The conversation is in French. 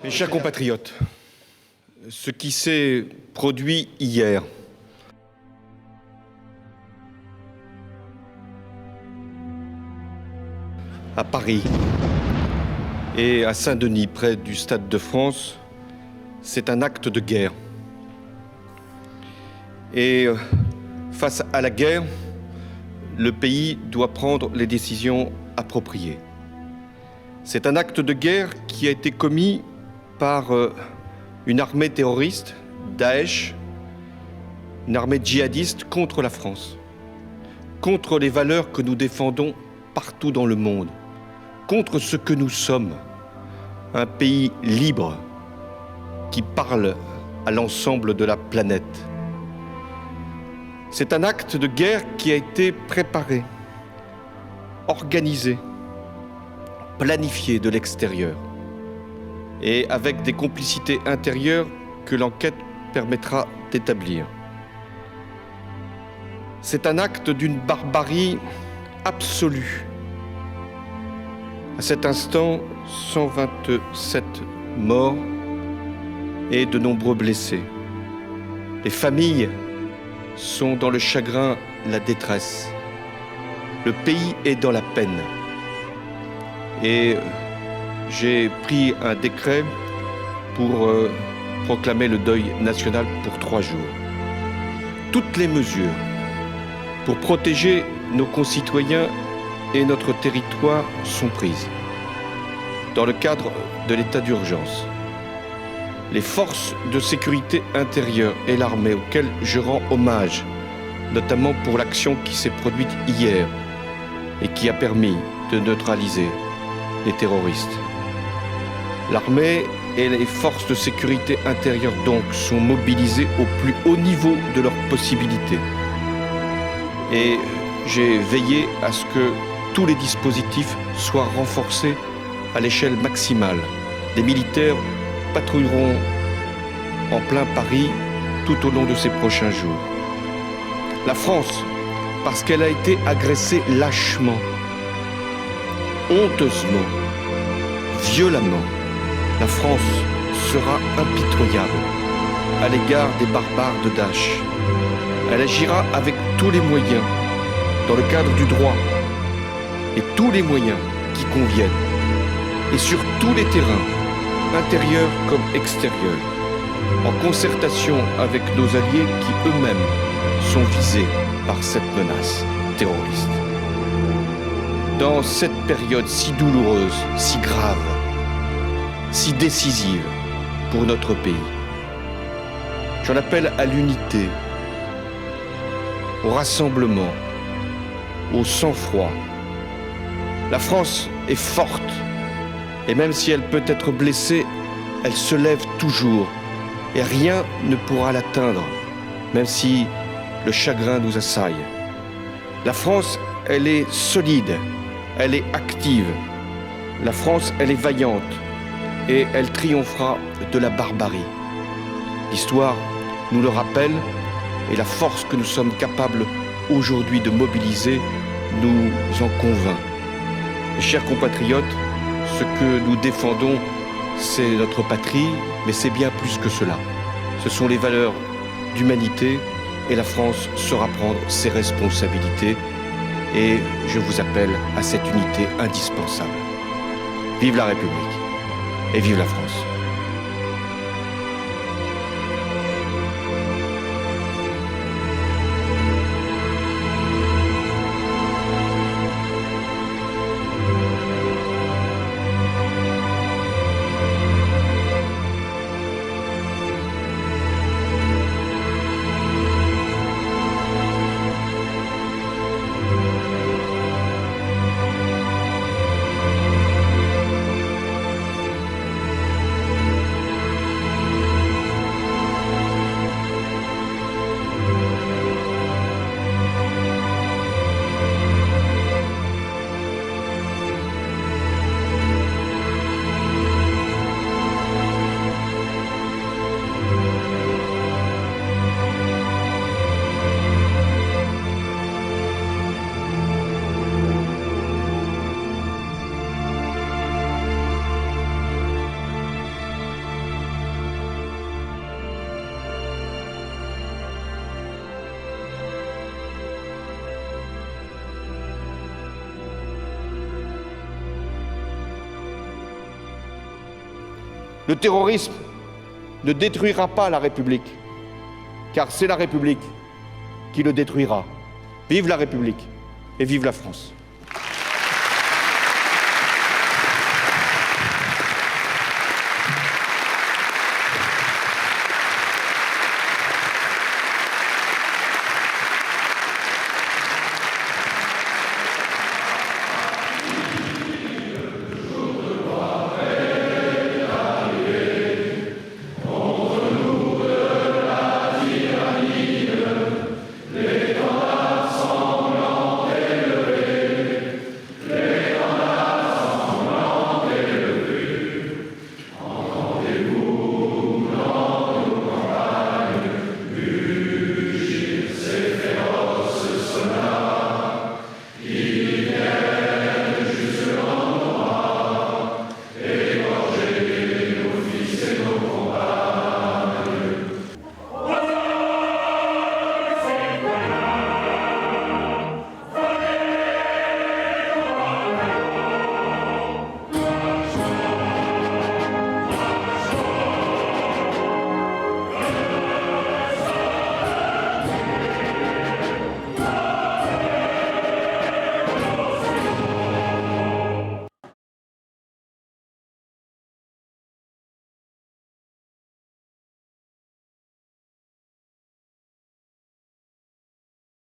Mes chers compatriotes, ce qui s'est produit hier à Paris et à Saint-Denis, près du Stade de France, c'est un acte de guerre. Et face à la guerre, le pays doit prendre les décisions appropriées. C'est un acte de guerre qui a été commis par une armée terroriste, Daesh, une armée djihadiste contre la France, contre les valeurs que nous défendons partout dans le monde, contre ce que nous sommes, un pays libre qui parle à l'ensemble de la planète. C'est un acte de guerre qui a été préparé, organisé, planifié de l'extérieur et avec des complicités intérieures que l'enquête permettra d'établir. C'est un acte d'une barbarie absolue. À cet instant, 127 morts et de nombreux blessés. Les familles sont dans le chagrin, la détresse. Le pays est dans la peine. Et j'ai pris un décret pour proclamer le deuil national pour 3 jours. Toutes les mesures pour protéger nos concitoyens et notre territoire sont prises dans le cadre de l'état d'urgence. Les forces de sécurité intérieure et l'armée, auxquelles je rends hommage, notamment pour l'action qui s'est produite hier et qui a permis de neutraliser les terroristes. L'armée et les forces de sécurité intérieure donc sont mobilisées au plus haut niveau de leurs possibilités. Et j'ai veillé à ce que tous les dispositifs soient renforcés à l'échelle maximale. Les militaires patrouilleront en plein Paris tout au long de ces prochains jours. La France, parce qu'elle a été agressée lâchement, honteusement, violemment, la France sera impitoyable à l'égard des barbares de Daesh. Elle agira avec tous les moyens, dans le cadre du droit, et tous les moyens qui conviennent, et sur tous les terrains, intérieurs comme extérieurs, en concertation avec nos alliés qui eux-mêmes sont visés par cette menace terroriste. Dans cette période si douloureuse, si grave, si décisive pour notre pays, j'en appelle à l'unité, au rassemblement, au sang-froid. La France est forte, et même si elle peut être blessée, elle se lève toujours, et rien ne pourra l'atteindre, même si le chagrin nous assaille. La France, elle est solide, elle est active. La France, elle est vaillante, et elle triomphera de la barbarie. L'histoire nous le rappelle, et la force que nous sommes capables aujourd'hui de mobiliser nous en convainc. Mes chers compatriotes, ce que nous défendons, c'est notre patrie, mais c'est bien plus que cela. Ce sont les valeurs d'humanité, et la France saura prendre ses responsabilités, et je vous appelle à cette unité indispensable. Vive la République et vive la France. Le terrorisme ne détruira pas la République, car c'est la République qui le détruira. Vive la République et vive la France.